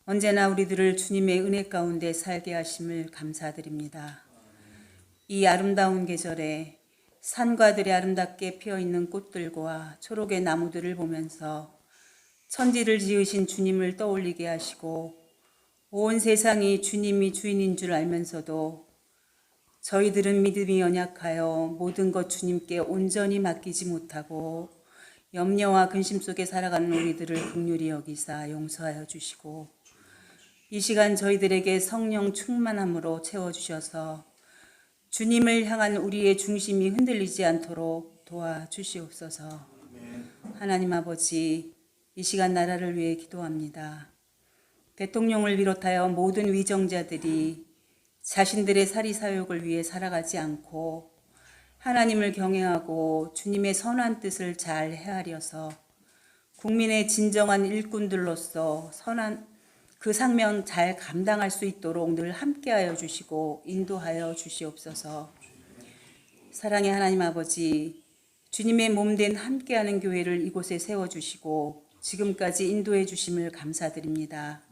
언제나 우리들을 주님의 은혜 가운데 살게 하심을 감사드립니다. 이 아름다운 계절에 산과 들에 아름답게 피어있는 꽃들과 초록의 나무들을 보면서 천지를 지으신 주님을 떠올리게 하시고 온 세상이 주님이 주인인 줄 알면서도 저희들은 믿음이 연약하여 모든 것 주님께 온전히 맡기지 못하고 염려와 근심 속에 살아가는 우리들을 긍휼히 여기사 용서하여 주시고 이 시간 저희들에게 성령 충만함으로 채워주셔서 주님을 향한 우리의 중심이 흔들리지 않도록 도와주시옵소서. 하나님 아버지, 이 시간 나라를 위해 기도합니다. 대통령을 비롯하여 모든 위정자들이 자신들의 사리사욕을 위해 살아가지 않고 하나님을 경외하고 주님의 선한 뜻을 잘 헤아려서 국민의 진정한 일꾼들로서 선한 그 상명 잘 감당할 수 있도록 늘 함께하여 주시고 인도하여 주시옵소서. 사랑의 하나님 아버지, 주님의 몸된 함께하는 교회를 이곳에 세워주시고 지금까지 인도해 주심을 감사드립니다.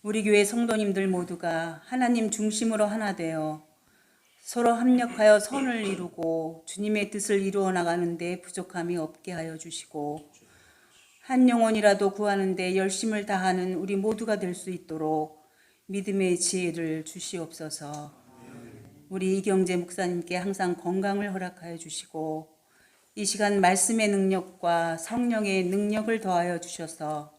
우리 교회 성도님들 모두가 하나님 중심으로 하나 되어 서로 합력하여 선을 이루고 주님의 뜻을 이루어 나가는 데 부족함이 없게 하여 주시고 한 영혼이라도 구하는 데 열심을 다하는 우리 모두가 될 수 있도록 믿음의 지혜를 주시옵소서. 우리 이경재 목사님께 항상 건강을 허락하여 주시고 이 시간 말씀의 능력과 성령의 능력을 더하여 주셔서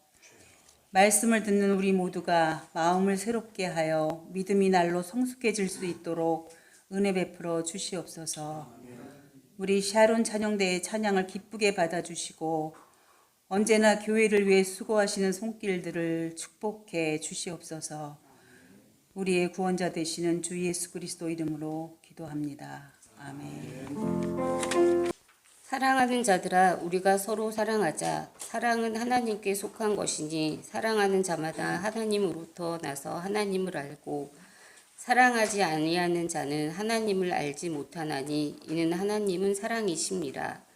말씀을 듣는 우리 모두가 마음을 새롭게 하여 믿음이 날로 성숙해질 수 있도록 은혜 베풀어 주시옵소서. 우리 샤론 찬양대의 찬양을 기쁘게 받아주시고 언제나 교회를 위해 수고하시는 손길들을 축복해 주시옵소서. 우리의 구원자 되시는 주 예수 그리스도 이름으로 기도합니다. 아멘. 사랑하는 자들아, 우리가 서로 사랑하자. 사랑은 하나님께 속한 것이니 사랑하는 자마다 하나님으로부터 나서 하나님을 알고 사랑하지 아니하는 자는 하나님을 알지 못하나니 이는 하나님은 사랑이심이라.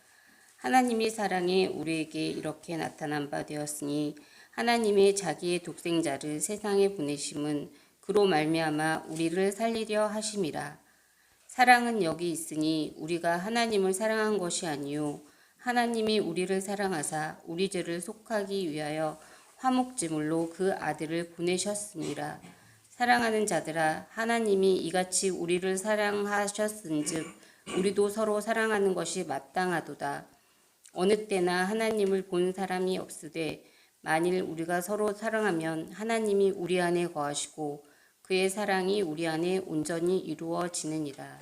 하나님의 사랑이 우리에게 이렇게 나타난 바 되었으니 하나님의 자기의 독생자를 세상에 보내심은 그로 말미암아 우리를 살리려 하심이라. 사랑은 여기 있으니 우리가 하나님을 사랑한 것이 아니요 하나님이 우리를 사랑하사 우리 죄를 속하기 위하여 화목제물로 그 아들을 보내셨습니다. 사랑하는 자들아, 하나님이 이같이 우리를 사랑하셨은즉 우리도 서로 사랑하는 것이 마땅하도다. 어느 때나 하나님을 본 사람이 없으되 만일 우리가 서로 사랑하면 하나님이 우리 안에 거하시고 그의 사랑이 우리 안에 온전히 이루어지느니라.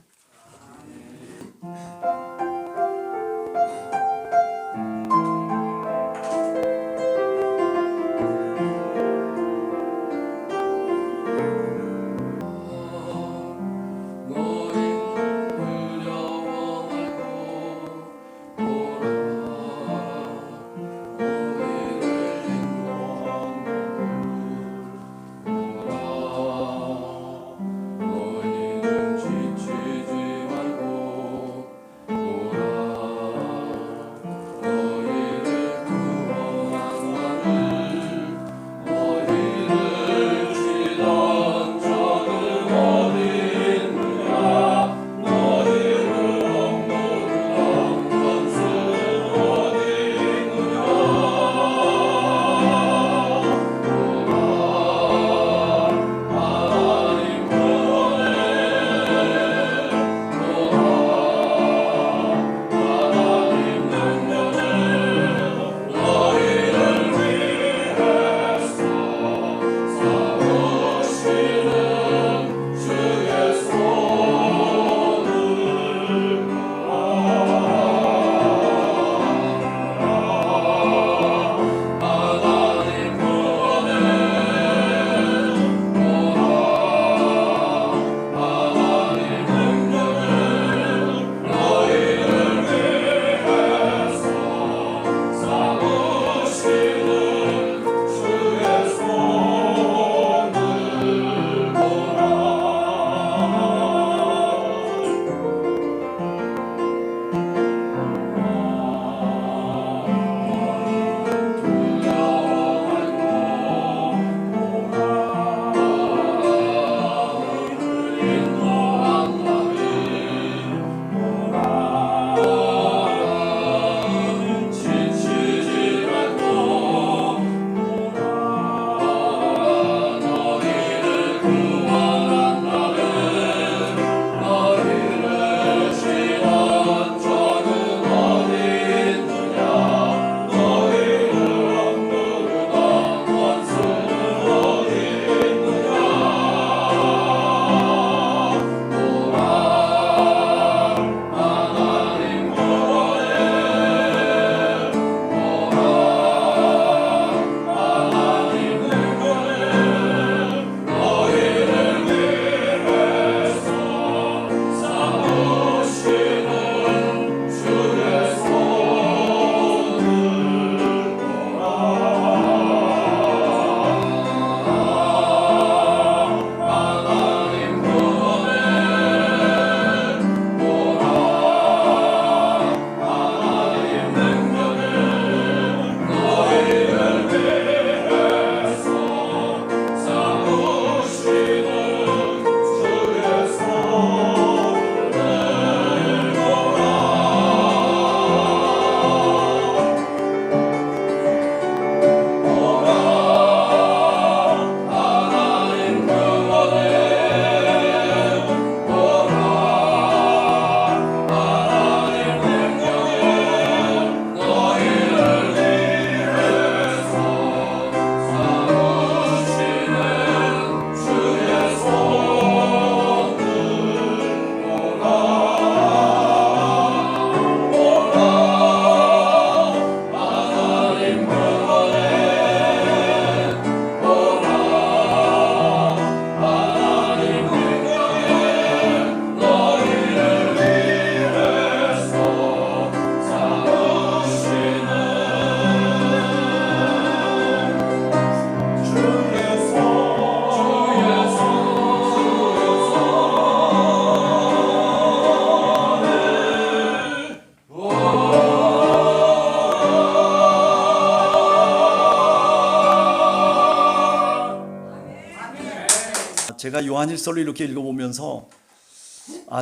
제가 요한일서를 이렇게 읽어보면서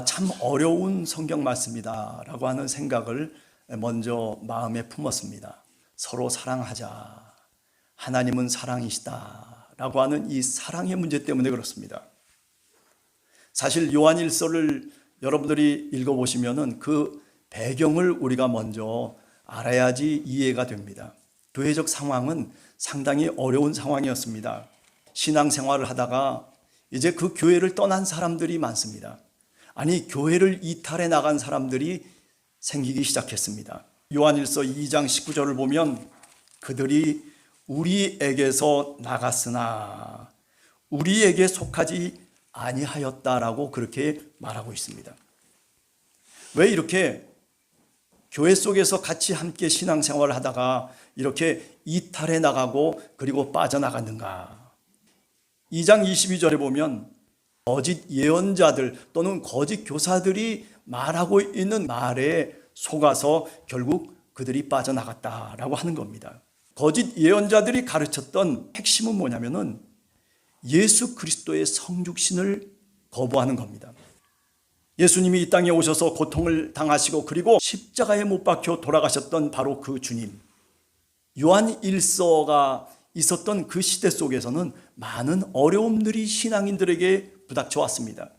참 어려운 성경 말씀이다라고 하는 생각을 먼저 마음에 품었습니다. 서로 사랑하자. 하나님은 사랑이시다라고 하는 이 사랑의 문제 때문에 그렇습니다. 사실 요한일서를 여러분들이 읽어보시면은 그 배경을 우리가 먼저 알아야지 이해가 됩니다. 교회적 상황은 상당히 어려운 상황이었습니다. 신앙생활을 하다가 이제 그 교회를 떠난 사람들이 많습니다. 아니, 교회를 이탈해 나간 사람들이 생기기 시작했습니다. 요한일서 2장 19절을 보면 그들이 우리에게서 나갔으나 우리에게 속하지 아니하였다라고 그렇게 말하고 있습니다. 왜 이렇게 교회 속에서 같이 함께 신앙생활을 하다가 이렇게 이탈해 나가고 그리고 빠져나갔는가? 2장 22절에 보면 거짓 예언자들 또는 거짓 교사들이 말하고 있는 말에 속아서 결국 그들이 빠져나갔다라고 하는 겁니다. 거짓 예언자들이 가르쳤던 핵심은 뭐냐면은 예수 그리스도의 성육신을 거부하는 겁니다. 예수님이 이 땅에 오셔서 고통을 당하시고 그리고 십자가에 못 박혀 돌아가셨던 바로 그 주님. 요한일서가 있었던 그 시대 속에서는 많은 어려움들이 신앙인들에게 부닥쳐 왔습니다.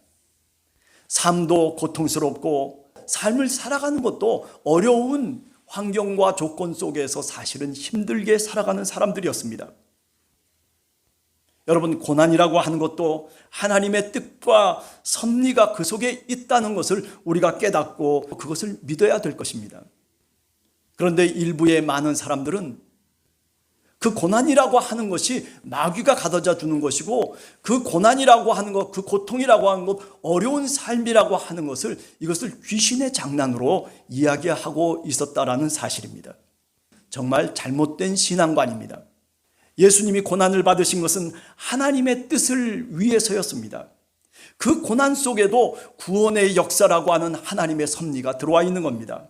삶도 고통스럽고 삶을 살아가는 것도 어려운 환경과 조건 속에서 사실은 힘들게 살아가는 사람들이었습니다. 여러분, 고난이라고 하는 것도 하나님의 뜻과 섭리가 그 속에 있다는 것을 우리가 깨닫고 그것을 믿어야 될 것입니다. 그런데 일부의 많은 사람들은 그 고난이라고 하는 것이 마귀가 가져다 주는 것이고 그 고난이라고 하는 것, 그 고통이라고 하는 것, 어려운 삶이라고 하는 것을 이것을 귀신의 장난으로 이야기하고 있었다라는 사실입니다. 정말 잘못된 신앙관입니다. 예수님이 고난을 받으신 것은 하나님의 뜻을 위해서였습니다. 그 고난 속에도 구원의 역사라고 하는 하나님의 섭리가 들어와 있는 겁니다.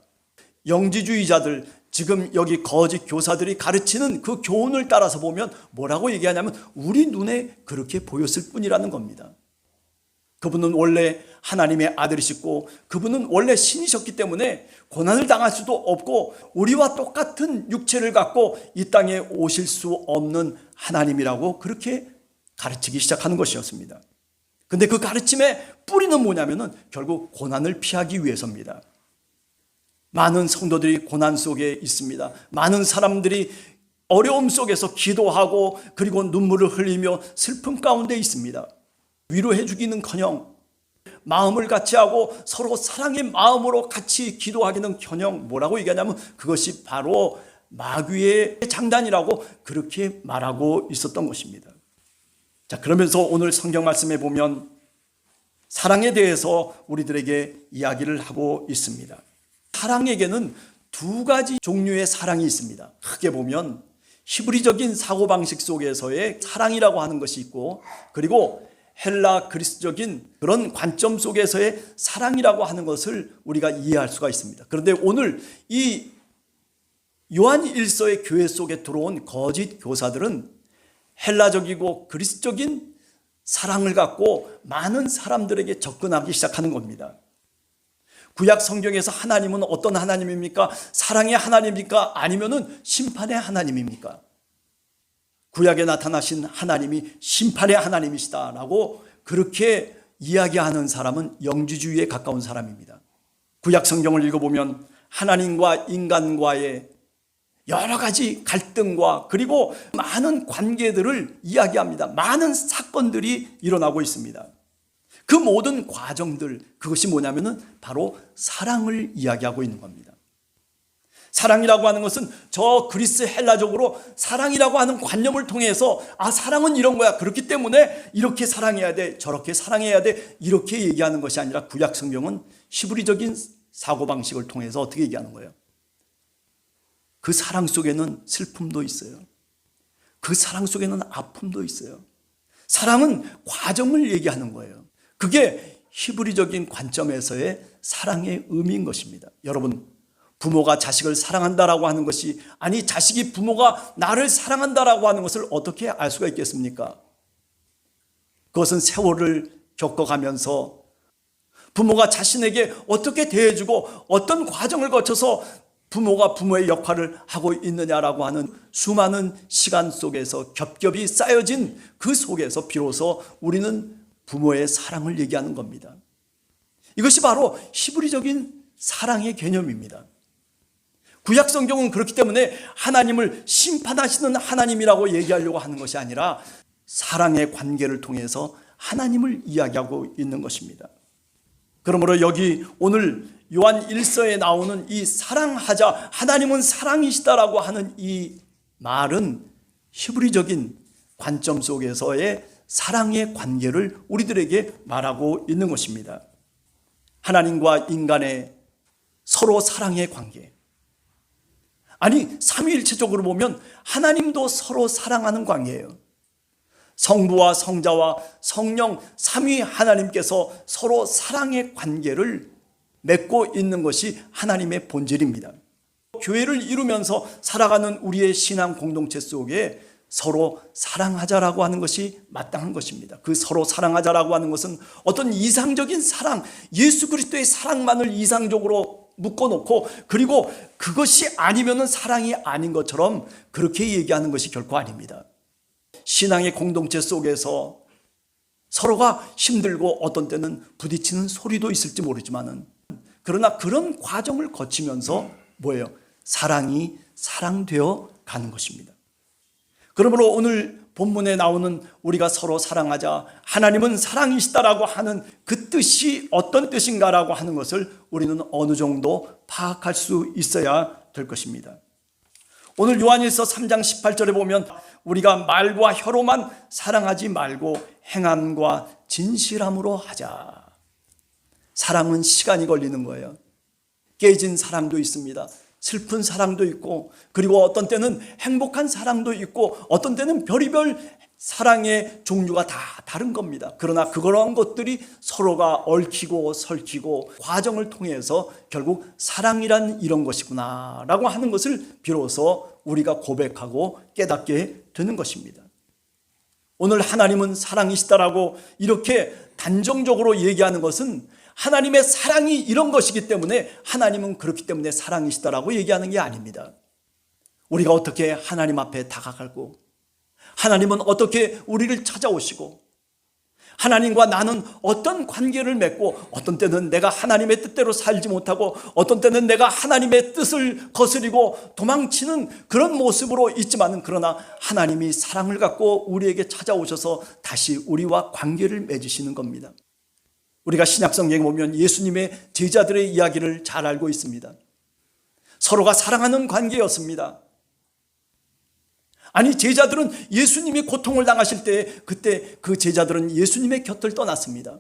영지주의자들, 지금 여기 거짓 교사들이 가르치는 그 교훈을 따라서 보면 뭐라고 얘기하냐면 우리 눈에 그렇게 보였을 뿐이라는 겁니다. 그분은 원래 하나님의 아들이시고 그분은 원래 신이셨기 때문에 고난을 당할 수도 없고 우리와 똑같은 육체를 갖고 이 땅에 오실 수 없는 하나님이라고 그렇게 가르치기 시작하는 것이었습니다. 근데 그 가르침의 뿌리는 뭐냐면은 결국 고난을 피하기 위해서입니다. 많은 성도들이 고난 속에 있습니다. 많은 사람들이 어려움 속에서 기도하고 그리고 눈물을 흘리며 슬픔 가운데 있습니다. 위로해 주기는커녕 마음을 같이 하고 서로 사랑의 마음으로 같이 기도하기는커녕 뭐라고 얘기하냐면 그것이 바로 마귀의 장단이라고 그렇게 말하고 있었던 것입니다. 자, 그러면서 오늘 성경 말씀에 보면 사랑에 대해서 우리들에게 이야기를 하고 있습니다. 사랑에게는 두 가지 종류의 사랑이 있습니다. 크게 보면 히브리적인 사고방식 속에서의 사랑이라고 하는 것이 있고 그리고 헬라 그리스적인 그런 관점 속에서의 사랑이라고 하는 것을 우리가 이해할 수가 있습니다. 그런데 오늘 이 요한일서의 교회 속에 들어온 거짓 교사들은 헬라적이고 그리스적인 사랑을 갖고 많은 사람들에게 접근하기 시작하는 겁니다. 구약 성경에서 하나님은 어떤 하나님입니까? 사랑의 하나님입니까? 아니면은 심판의 하나님입니까? 구약에 나타나신 하나님이 심판의 하나님이시다라고 그렇게 이야기하는 사람은 영지주의에 가까운 사람입니다. 구약 성경을 읽어보면 하나님과 인간과의 여러 가지 갈등과 그리고 많은 관계들을 이야기합니다. 많은 사건들이 일어나고 있습니다. 그 모든 과정들, 그것이 뭐냐면은 바로 사랑을 이야기하고 있는 겁니다. 사랑이라고 하는 것은 저 그리스 헬라적으로 사랑이라고 하는 관념을 통해서 사랑은 이런 거야. 그렇기 때문에 이렇게 사랑해야 돼. 저렇게 사랑해야 돼. 이렇게 얘기하는 것이 아니라 구약 성경은 히브리적인 사고방식을 통해서 어떻게 얘기하는 거예요? 그 사랑 속에는 슬픔도 있어요. 그 사랑 속에는 아픔도 있어요. 사랑은 과정을 얘기하는 거예요. 그게 히브리적인 관점에서의 사랑의 의미인 것입니다. 여러분, 부모가 자식을 사랑한다라고 하는 것이 아니 자식이 부모가 나를 사랑한다라고 하는 것을 어떻게 알 수가 있겠습니까? 그것은 세월을 겪어가면서 부모가 자신에게 어떻게 대해주고 어떤 과정을 거쳐서 부모가 부모의 역할을 하고 있느냐라고 하는 수많은 시간 속에서 겹겹이 쌓여진 그 속에서 비로소 우리는 부모의 사랑을 얘기하는 겁니다. 이것이 바로 히브리적인 사랑의 개념입니다. 구약 성경은 그렇기 때문에 하나님을 심판하시는 하나님이라고 얘기하려고 하는 것이 아니라 사랑의 관계를 통해서 하나님을 이야기하고 있는 것입니다. 그러므로 여기 오늘 요한 1서에 나오는 이 사랑하자, 하나님은 사랑이시다라고 하는 이 말은 히브리적인 관점 속에서의 사랑의 관계를 우리들에게 말하고 있는 것입니다. 하나님과 인간의 서로 사랑의 관계. 아니, 삼위일체적으로 보면 하나님도 서로 사랑하는 관계예요. 성부와 성자와 성령 삼위 하나님께서 서로 사랑의 관계를 맺고 있는 것이 하나님의 본질입니다. 교회를 이루면서 살아가는 우리의 신앙 공동체 속에 서로 사랑하자라고 하는 것이 마땅한 것입니다. 그 서로 사랑하자라고 하는 것은 어떤 이상적인 사랑, 예수 그리스도의 사랑만을 이상적으로 묶어놓고 그리고 그것이 아니면은 사랑이 아닌 것처럼 그렇게 얘기하는 것이 결코 아닙니다. 신앙의 공동체 속에서 서로가 힘들고 어떤 때는 부딪히는 소리도 있을지 모르지만은 그러나 그런 과정을 거치면서 뭐예요? 사랑이 사랑되어 가는 것입니다. 그러므로 오늘 본문에 나오는 우리가 서로 사랑하자, 하나님은 사랑이시다라고 하는 그 뜻이 어떤 뜻인가라고 하는 것을 우리는 어느 정도 파악할 수 있어야 될 것입니다. 오늘 요한일서 3장 18절에 보면 우리가 말과 혀로만 사랑하지 말고 행함과 진실함으로 하자. 사랑은 시간이 걸리는 거예요. 깨진 사랑도 있습니다. 슬픈 사랑도 있고 그리고 어떤 때는 행복한 사랑도 있고 어떤 때는 별의별 사랑의 종류가 다 다른 겁니다. 그러나 그런 것들이 서로가 얽히고 설키고 과정을 통해서 결국 사랑이란 이런 것이구나 라고 하는 것을 비로소 우리가 고백하고 깨닫게 되는 것입니다. 오늘 하나님은 사랑이시다라고 이렇게 단정적으로 얘기하는 것은 하나님의 사랑이 이런 것이기 때문에 하나님은 그렇기 때문에 사랑이시다라고 얘기하는 게 아닙니다. 우리가 어떻게 하나님 앞에 다가가고 하나님은 어떻게 우리를 찾아오시고 하나님과 나는 어떤 관계를 맺고 어떤 때는 내가 하나님의 뜻대로 살지 못하고 어떤 때는 내가 하나님의 뜻을 거스리고 도망치는 그런 모습으로 있지만 그러나 하나님이 사랑을 갖고 우리에게 찾아오셔서 다시 우리와 관계를 맺으시는 겁니다. 우리가 신약성경에 보면 예수님의 제자들의 이야기를 잘 알고 있습니다. 서로가 사랑하는 관계였습니다. 아니 제자들은 예수님이 고통을 당하실 때 그때 그 제자들은 예수님의 곁을 떠났습니다.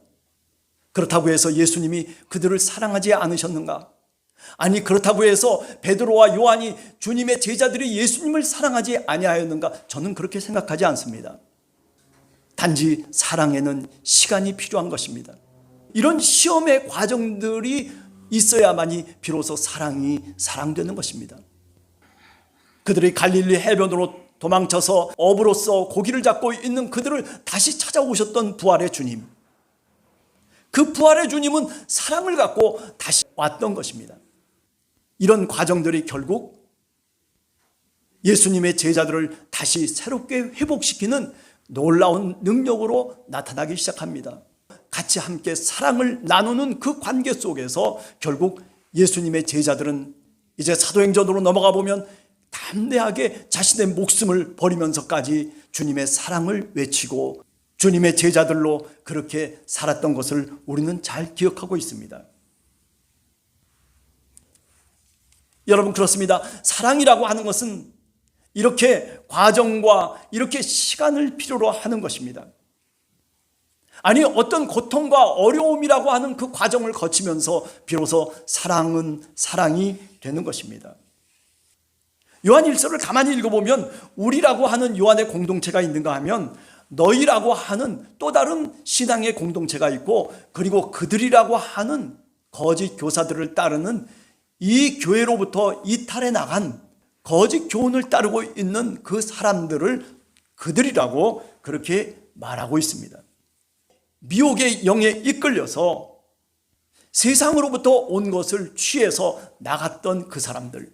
그렇다고 해서 예수님이 그들을 사랑하지 않으셨는가? 아니 그렇다고 해서 베드로와 요한이 주님의 제자들이 예수님을 사랑하지 아니하였는가? 저는 그렇게 생각하지 않습니다. 단지 사랑에는 시간이 필요한 것입니다. 이런 시험의 과정들이 있어야만이 비로소 사랑이 사랑되는 것입니다. 그들이 갈릴리 해변으로 도망쳐서 어부로서 고기를 잡고 있는 그들을 다시 찾아오셨던 부활의 주님. 그 부활의 주님은 사랑을 갖고 다시 왔던 것입니다. 이런 과정들이 결국 예수님의 제자들을 다시 새롭게 회복시키는 놀라운 능력으로 나타나기 시작합니다. 같이 함께 사랑을 나누는 그 관계 속에서 결국 예수님의 제자들은 이제 사도행전으로 넘어가 보면 담대하게 자신의 목숨을 버리면서까지 주님의 사랑을 외치고 주님의 제자들로 그렇게 살았던 것을 우리는 잘 기억하고 있습니다. 여러분 그렇습니다. 사랑이라고 하는 것은 이렇게 과정과 이렇게 시간을 필요로 하는 것입니다. 아니 어떤 고통과 어려움이라고 하는 그 과정을 거치면서 비로소 사랑은 사랑이 되는 것입니다. 요한 1서를 가만히 읽어보면 우리라고 하는 요한의 공동체가 있는가 하면 너희라고 하는 또 다른 신앙의 공동체가 있고 그리고 그들이라고 하는 거짓 교사들을 따르는 이 교회로부터 이탈해 나간 거짓 교훈을 따르고 있는 그 사람들을 그들이라고 그렇게 말하고 있습니다. 미혹의 영에 이끌려서 세상으로부터 온 것을 취해서 나갔던 그 사람들,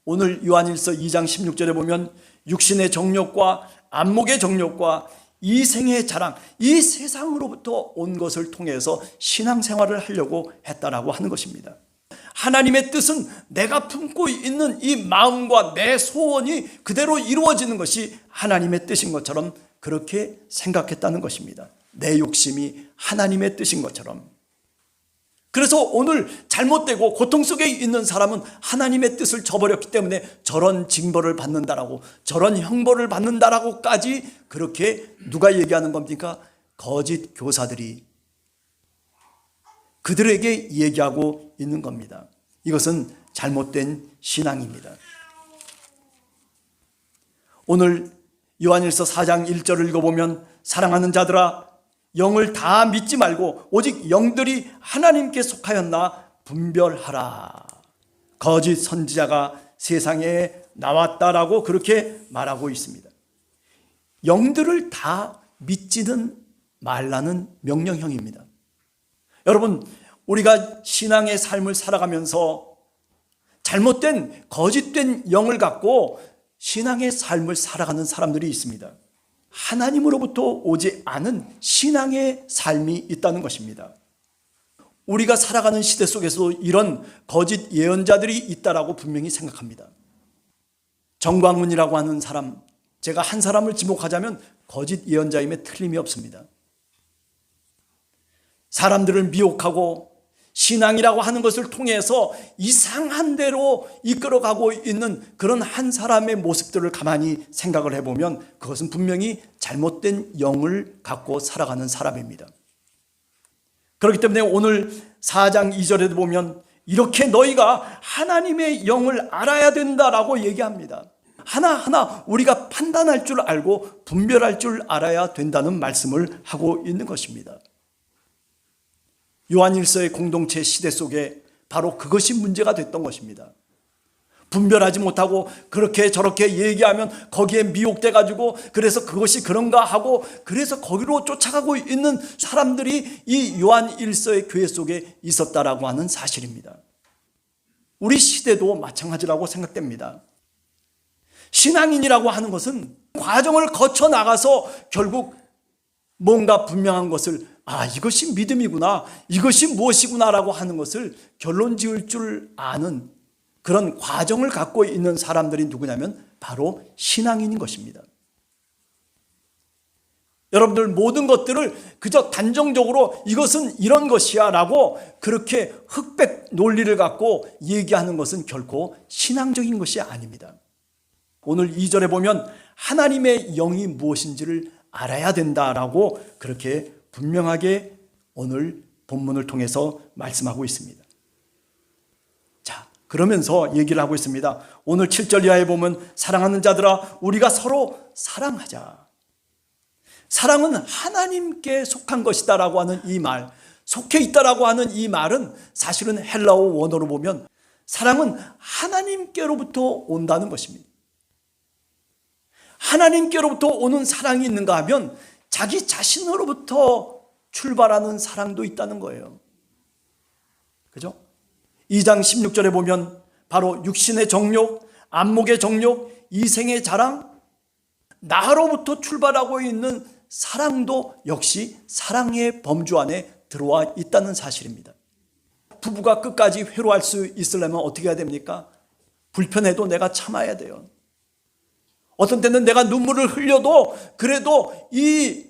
오늘 요한일서 2장 16절에 보면 육신의 정욕과 안목의 정욕과 이생의 자랑, 이 세상으로부터 온 것을 통해서 신앙생활을 하려고 했다라고 하는 것입니다. 하나님의 뜻은 내가 품고 있는 이 마음과 내 소원이 그대로 이루어지는 것이 하나님의 뜻인 것처럼 그렇게 생각했다는 것입니다. 내 욕심이 하나님의 뜻인 것처럼. 그래서 오늘 잘못되고 고통 속에 있는 사람은 하나님의 뜻을 저버렸기 때문에 저런 징벌을 받는다라고, 저런 형벌을 받는다라고까지 그렇게 누가 얘기하는 겁니까? 거짓 교사들이 그들에게 얘기하고 있는 겁니다. 이것은 잘못된 신앙입니다. 오늘 요한일서 4장 1절을 읽어보면 사랑하는 자들아 영을 다 믿지 말고 오직 영들이 하나님께 속하였나 분별하라. 거짓 선지자가 세상에 나왔다라고 그렇게 말하고 있습니다. 영들을 다 믿지는 말라는 명령형입니다. 여러분, 우리가 신앙의 삶을 살아가면서 잘못된 거짓된 영을 갖고 신앙의 삶을 살아가는 사람들이 있습니다. 하나님으로부터 오지 않은 신앙의 삶이 있다는 것입니다. 우리가 살아가는 시대 속에서 이런 거짓 예언자들이 있다라고 분명히 생각합니다. 정광훈이라고 하는 사람, 제가 한 사람을 지목하자면 거짓 예언자임에 틀림이 없습니다. 사람들을 미혹하고 신앙이라고 하는 것을 통해서 이상한 대로 이끌어가고 있는 그런 한 사람의 모습들을 가만히 생각을 해보면 그것은 분명히 잘못된 영을 갖고 살아가는 사람입니다. 그렇기 때문에 오늘 4장 2절에도 보면 이렇게 너희가 하나님의 영을 알아야 된다라고 얘기합니다. 하나하나 우리가 판단할 줄 알고 분별할 줄 알아야 된다는 말씀을 하고 있는 것입니다. 요한일서의 공동체 시대 속에 바로 그것이 문제가 됐던 것입니다. 분별하지 못하고 그렇게 저렇게 얘기하면 거기에 미혹돼 가지고 그래서 그것이 그런가 하고 그래서 거기로 쫓아가고 있는 사람들이 이 요한일서의 교회 속에 있었다라고 하는 사실입니다. 우리 시대도 마찬가지라고 생각됩니다. 신앙인이라고 하는 것은 과정을 거쳐 나가서 결국 뭔가 분명한 것을 이것이 믿음이구나, 이것이 무엇이구나라고 하는 것을 결론 지을 줄 아는 그런 과정을 갖고 있는 사람들이 누구냐면 바로 신앙인인 것입니다. 여러분들 모든 것들을 그저 단정적으로 이것은 이런 것이야 라고 그렇게 흑백 논리를 갖고 얘기하는 것은 결코 신앙적인 것이 아닙니다. 오늘 2절에 보면 하나님의 영이 무엇인지를 알아야 된다라고 그렇게 분명하게 오늘 본문을 통해서 말씀하고 있습니다. 자, 그러면서 얘기를 하고 있습니다. 오늘 7절 이하에 보면 사랑하는 자들아 우리가 서로 사랑하자. 사랑은 하나님께 속한 것이다라고 하는 이 말, 속해 있다라고 하는 이 말은 사실은 헬라어 원어로 보면 사랑은 하나님께로부터 온다는 것입니다. 하나님께로부터 오는 사랑이 있는가 하면 자기 자신으로부터 출발하는 사랑도 있다는 거예요. 그죠? 2장 16절에 보면 바로 육신의 정욕, 안목의 정욕, 이생의 자랑, 나로부터 출발하고 있는 사랑도 역시 사랑의 범주 안에 들어와 있다는 사실입니다. 부부가 끝까지 회로할 수 있으려면 어떻게 해야 됩니까? 불편해도 내가 참아야 돼요. 어떤 때는 내가 눈물을 흘려도 그래도 이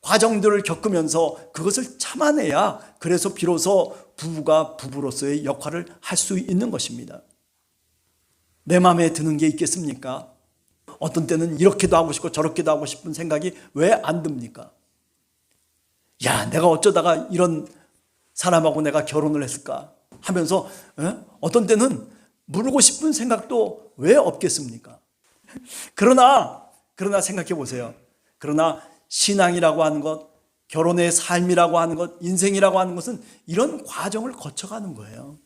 과정들을 겪으면서 그것을 참아내야 그래서 비로소 부부가 부부로서의 역할을 할 수 있는 것입니다. 내 마음에 드는 게 있겠습니까? 어떤 때는 이렇게도 하고 싶고 저렇게도 하고 싶은 생각이 왜 안 듭니까? 야, 내가 어쩌다가 이런 사람하고 내가 결혼을 했을까 하면서 어떤 때는 물고 싶은 생각도 왜 없겠습니까? 그러나 생각해 보세요. 그러나 신앙이라고 하는 것, 결혼의 삶이라고 하는 것, 인생이라고 하는 것은 이런 과정을 거쳐가는 거예요.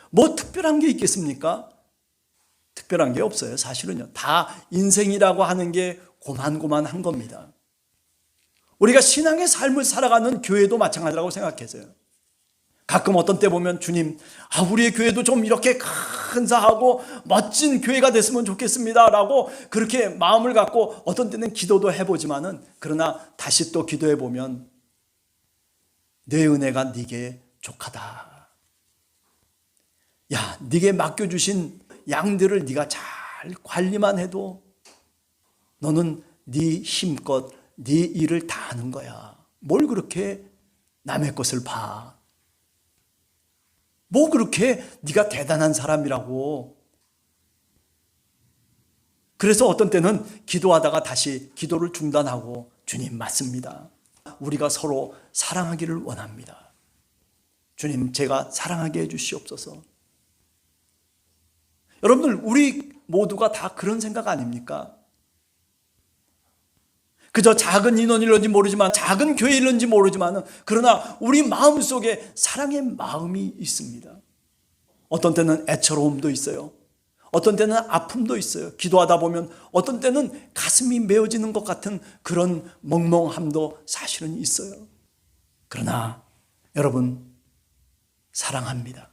뭐 특별한 게 있겠습니까? 특별한 게 없어요. 사실은요. 다 인생이라고 하는 게 고만고만한 겁니다. 우리가 신앙의 삶을 살아가는 교회도 마찬가지라고 생각해서요. 가끔 어떤 때 보면 주님, 우리의 교회도 좀 이렇게 근사하고 멋진 교회가 됐으면 좋겠습니다 라고 그렇게 마음을 갖고 어떤 때는 기도도 해보지만은, 그러나 다시 또 기도해 보면 내 은혜가 네게 족하다. 야, 네게 맡겨주신 양들을 네가 잘 관리만 해도 너는 네 힘껏 네 일을 다 하는 거야. 뭘 그렇게 남의 것을 봐. 뭐 그렇게 네가 대단한 사람이라고. 그래서 어떤 때는 기도하다가 다시 기도를 중단하고, 주님 맞습니다. 우리가 서로 사랑하기를 원합니다. 주님, 제가 사랑하게 해주시옵소서. 여러분들, 우리 모두가 다 그런 생각 아닙니까? 그저 작은 인원일런지 모르지만, 작은 교회일런지 모르지만, 그러나 우리 마음속에 사랑의 마음이 있습니다. 어떤 때는 애처로움도 있어요. 어떤 때는 아픔도 있어요. 기도하다 보면 어떤 때는 가슴이 메어지는 것 같은 그런 멍멍함도 사실은 있어요. 그러나 여러분, 사랑합니다.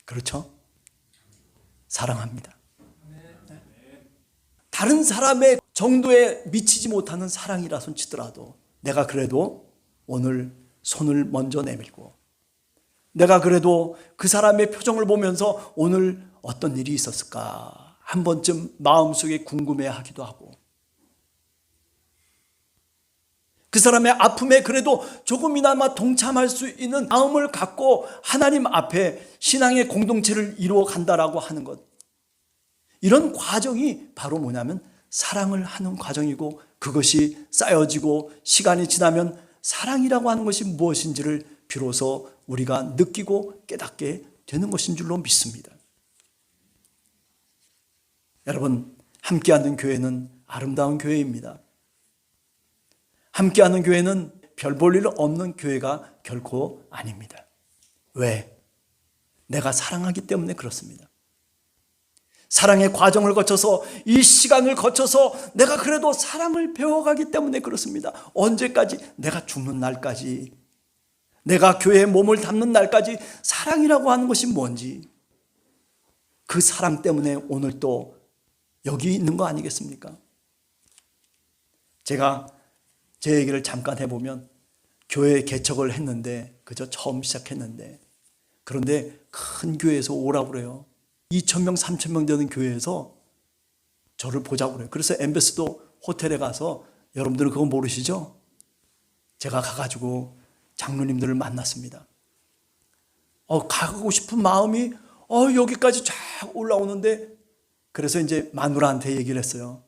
그렇죠? 사랑합니다. 다른 사람의 정도에 미치지 못하는 사랑이라 손치더라도 내가 그래도 오늘 손을 먼저 내밀고, 내가 그래도 그 사람의 표정을 보면서 오늘 어떤 일이 있었을까 한 번쯤 마음속에 궁금해하기도 하고, 그 사람의 아픔에 그래도 조금이나마 동참할 수 있는 마음을 갖고 하나님 앞에 신앙의 공동체를 이루어 간다라고 하는 것, 이런 과정이 바로 뭐냐면 사랑을 하는 과정이고, 그것이 쌓여지고 시간이 지나면 사랑이라고 하는 것이 무엇인지를 비로소 우리가 느끼고 깨닫게 되는 것인 줄로 믿습니다. 여러분, 함께하는 교회는 아름다운 교회입니다. 함께하는 교회는 별 볼 일 없는 교회가 결코 아닙니다. 왜? 내가 사랑하기 때문에 그렇습니다. 사랑의 과정을 거쳐서, 이 시간을 거쳐서 내가 그래도 사랑을 배워가기 때문에 그렇습니다. 언제까지? 내가 죽는 날까지, 내가 교회에 몸을 담는 날까지 사랑이라고 하는 것이 뭔지, 그 사랑 때문에 오늘 또 여기 있는 거 아니겠습니까? 제가 제 얘기를 잠깐 해보면, 교회 개척을 했는데, 그저 처음 시작했는데, 그런데 큰 교회에서 오라고 그래요. 2,000명, 3,000명 되는 교회에서 저를 보자고 그래요. 그래서 엠베스도 호텔에 가서, 여러분들은 그거 모르시죠? 제가 가가지고 장로님들을 만났습니다. 가고 싶은 마음이 여기까지 쫙 올라오는데, 그래서 이제 마누라한테 얘기를 했어요.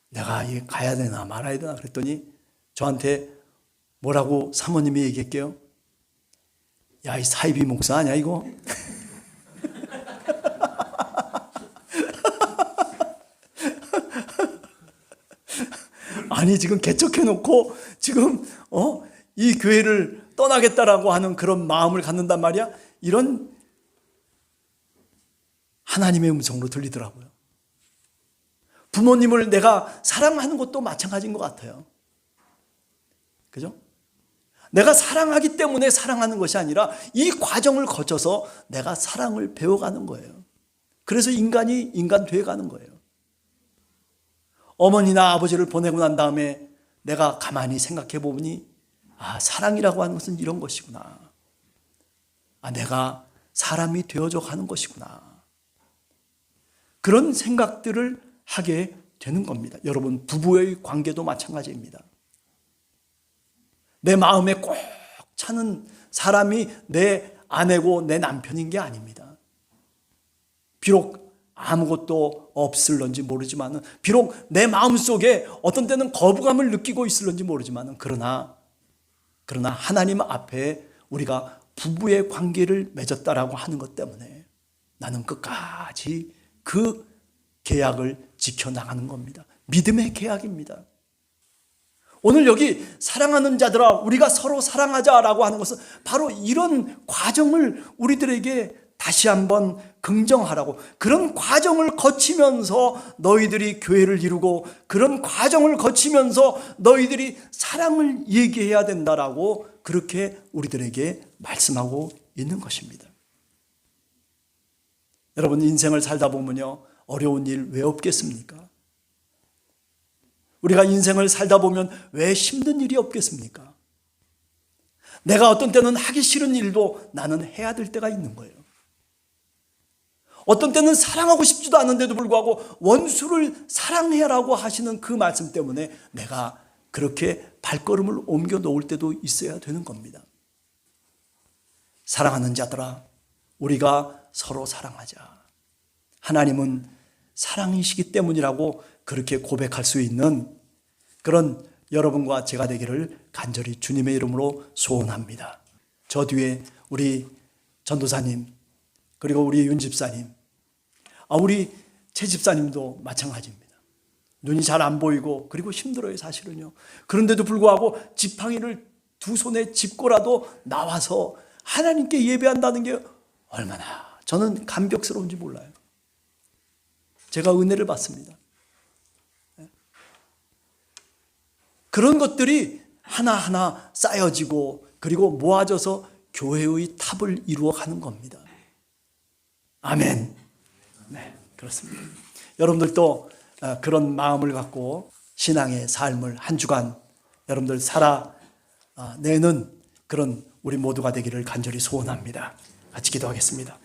내가 가야 되나 말아야 되나 그랬더니 저한테 뭐라고 사모님이 얘기할게요. 야, 이 사이비 목사 아니야 이거? 아니, 지금 개척해놓고 지금 이 교회를 떠나겠다라고 하는 그런 마음을 갖는단 말이야. 이런 하나님의 음성으로 들리더라고요. 부모님을 내가 사랑하는 것도 마찬가지인 것 같아요. 그죠? 내가 사랑하기 때문에 사랑하는 것이 아니라 이 과정을 거쳐서 내가 사랑을 배워가는 거예요. 그래서 인간이 인간 돼가는 거예요. 어머니나 아버지를 보내고 난 다음에 내가 가만히 생각해 보니, 사랑이라고 하는 것은 이런 것이구나. 내가 사람이 되어져 가는 것이구나. 그런 생각들을 하게 되는 겁니다. 여러분, 부부의 관계도 마찬가지입니다. 내 마음에 꼭 차는 사람이 내 아내고 내 남편인 게 아닙니다. 비록 아무것도 없을런지 모르지만, 비록 내 마음속에 어떤 때는 거부감을 느끼고 있을런지 모르지만, 그러나 하나님 앞에 우리가 부부의 관계를 맺었다라고 하는 것 때문에 나는 끝까지 그 계약을 지켜나가는 겁니다. 믿음의 계약입니다. 오늘 여기 사랑하는 자들아, 우리가 서로 사랑하자라고 하는 것은 바로 이런 과정을 우리들에게 다시 한번 긍정하라고, 그런 과정을 거치면서 너희들이 교회를 이루고 그런 과정을 거치면서 너희들이 사랑을 얘기해야 된다라고 그렇게 우리들에게 말씀하고 있는 것입니다. 여러분, 인생을 살다 보면요, 어려운 일 왜 없겠습니까? 우리가 인생을 살다 보면 왜 힘든 일이 없겠습니까? 내가 어떤 때는 하기 싫은 일도 나는 해야 될 때가 있는 거예요. 어떤 때는 사랑하고 싶지도 않은데도 불구하고 원수를 사랑해라고 하시는 그 말씀 때문에 내가 그렇게 발걸음을 옮겨 놓을 때도 있어야 되는 겁니다. 사랑하는 자들아, 우리가 서로 사랑하자. 하나님은 사랑이시기 때문이라고 그렇게 고백할 수 있는 그런 여러분과 제가 되기를 간절히 주님의 이름으로 소원합니다. 저 뒤에 우리 전도사님, 그리고 우리 윤 집사님, 우리 최 집사님도 마찬가지입니다. 눈이 잘 안 보이고 그리고 힘들어요, 사실은요. 그런데도 불구하고 지팡이를 두 손에 짚고라도 나와서 하나님께 예배한다는 게 얼마나 저는 감격스러운지 몰라요. 제가 은혜를 받습니다. 그런 것들이 하나하나 쌓여지고 그리고 모아져서 교회의 탑을 이루어가는 겁니다. 아멘. 네, 그렇습니다. 여러분들도 그런 마음을 갖고 신앙의 삶을 한 주간 여러분들 살아내는 그런 우리 모두가 되기를 간절히 소원합니다. 같이 기도하겠습니다.